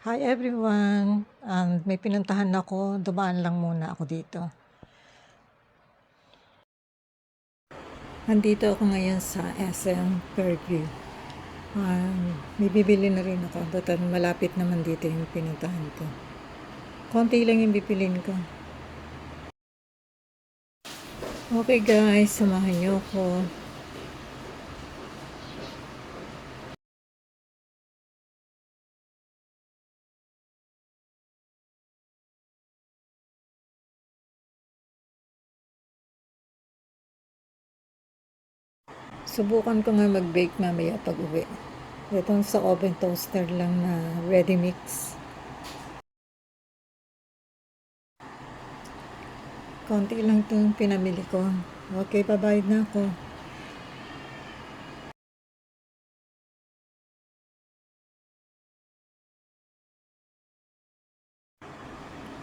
Hi everyone! May pinuntahan ako, dumaan lang muna ako dito. Nandito ako ngayon sa SM Fairview. May bibili na rin ako, total malapit naman dito yung pinuntahan ko. Konti lang yung bibilin ko. Okay guys, samahan niyo ako. Subukan ko nga mag-bake mamaya pag uwi. Ito sa oven toaster lang na ready mix. Konti lang itong pinamili ko. Okay, babayad na ako.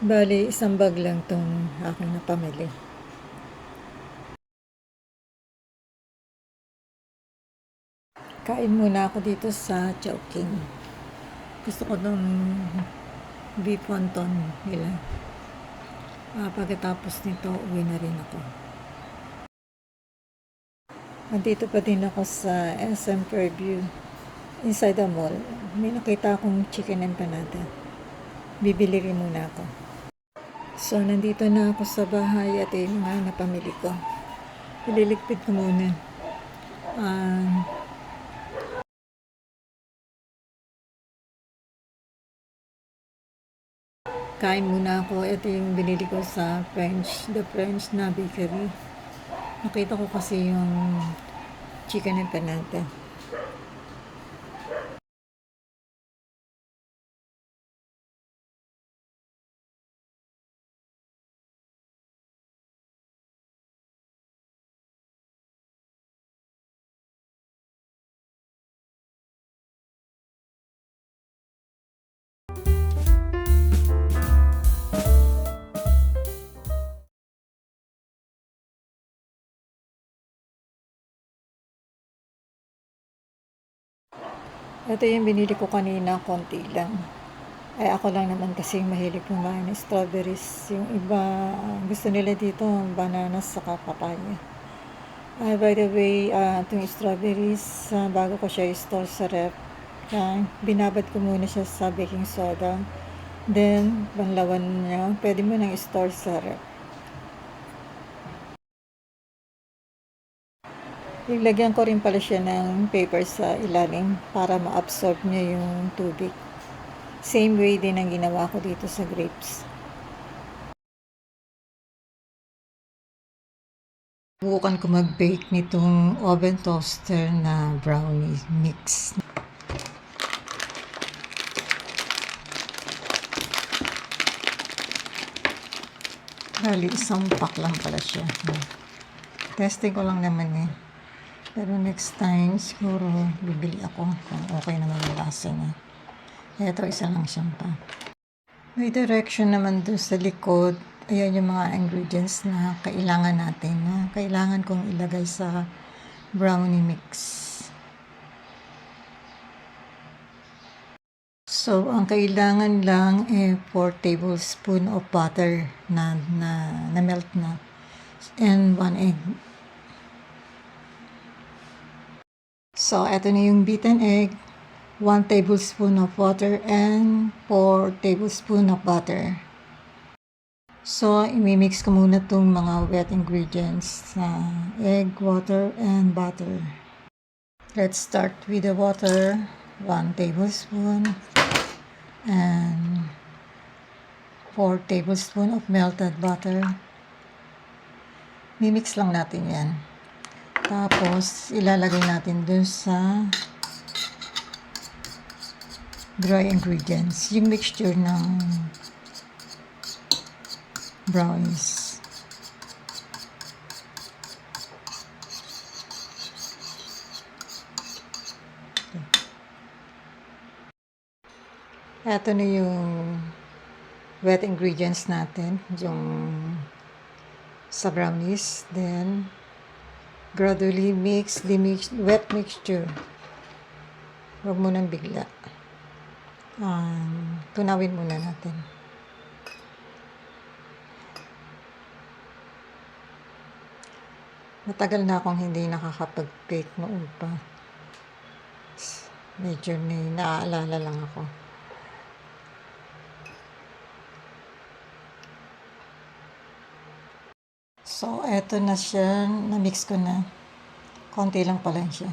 Bali, isang bag lang itong aking napamili. Kain muna ako dito sa Chowking. Gusto ko ng beef wonton nila. Pagkatapos nito, uwi na rin ako. Andito pa din ako sa SM Fairview. Inside the mall, may nakita akong chicken empanada. Bibili rin muna ako. So, nandito na ako sa bahay at yung mga napamili ko. Ililigpit ko muna. Kain muna ako. Ito yung binili ko sa The French na bakery. Nakita ko kasi yung chicken empanada. Ito yung binili ko kanina, konti lang. Ako lang naman kasi mahilig kumain ng strawberries. Yung iba, gusto nila dito, bananas saka papaya. By the way, itong strawberries, bago ko siya i-store sa ref, binabad ko muna siya sa baking soda. Then, banlawan niya, pwede mo nang i-store sa ref. Ilagyan ko rin pala siya ng paper sa ilalim para ma-absorb niya yung tubig. Same way din ang ginawa ko dito sa grapes. Subukan ko mag-bake nitong oven toaster na brownie mix. Bali, isang pack lang pala siya. Testing ko lang naman eh. Pero next time, siguro bibili ako kung okay naman yung lasa niya. Ito, isa lang siyang pa. May direction naman doon sa likod. Ayan yung mga ingredients na kailangan natin. Kailangan kong ilagay sa brownie mix. So, ang kailangan lang 4 tablespoon of butter na melt na. And 1 egg. So, ito na yung beaten egg, 1 tablespoon of water, and 4 tablespoon of butter. So, imimix ko muna itong mga wet ingredients na egg, water, and butter. Let's start with the water, 1 tablespoon, and 4 tablespoon of melted butter. Mimix lang natin yan. Tapos, ilalagay natin dun sa dry ingredients. Yung mixture ng brownies. Okay. Ito na yung wet ingredients natin. Yung sa brownies. Then, gradually mix the wet mixture. Huwag mo nang bigla. tunawin muna natin. Matagal na akong hindi nakakapag-bake noon pa. Medyo naaalala lang ako. So, eto na siya. Na-mix ko na. Konti lang pala siya.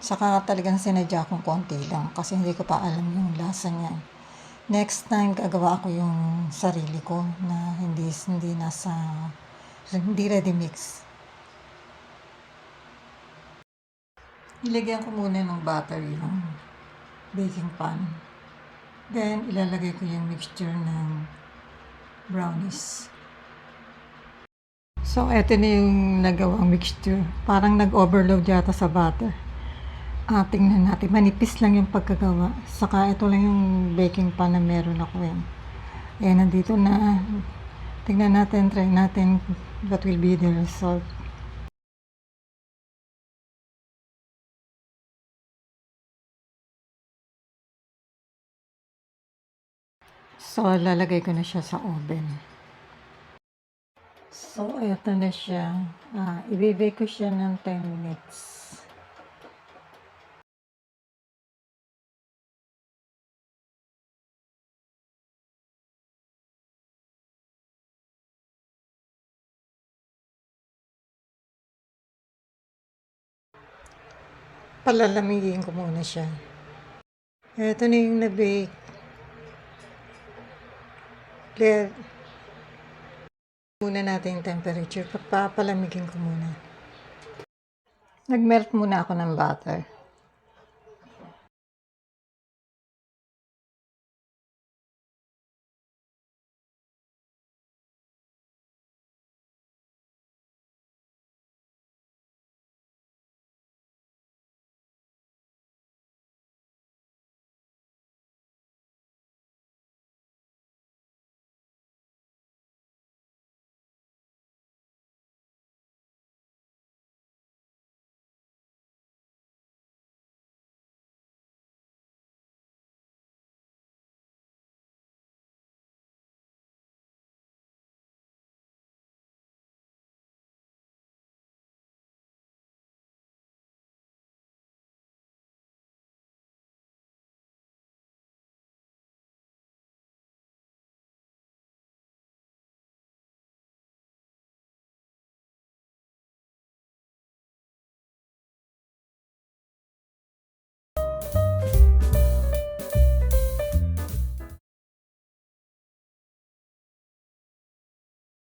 Saka talagang sinadya kong konti lang kasi hindi ko pa alam yung lasa niya. Next time, gagawa ako yung sarili ko na hindi ready mix. Ilagyan ko muna ng butter yung baking pan. Then, ilalagay ko yung mixture ng brownies. So, eto na yung nagawang mixture. Parang nag-overload yata sa butter. Tingnan natin. Manipis lang yung pagkagawa. Saka ito lang yung baking pan na meron ako yan. Nandito na. Tingnan natin, try natin what will be the result. So, lalagay ko na siya sa oven. So, eto na siya. I-bake ko siya ng 10 minutes. Palalamigin ko muna siya. Eto na yung na-bake. Clear. Muna natin yung temperature. Papalamigin ko muna. Nag-melt muna ako ng butter.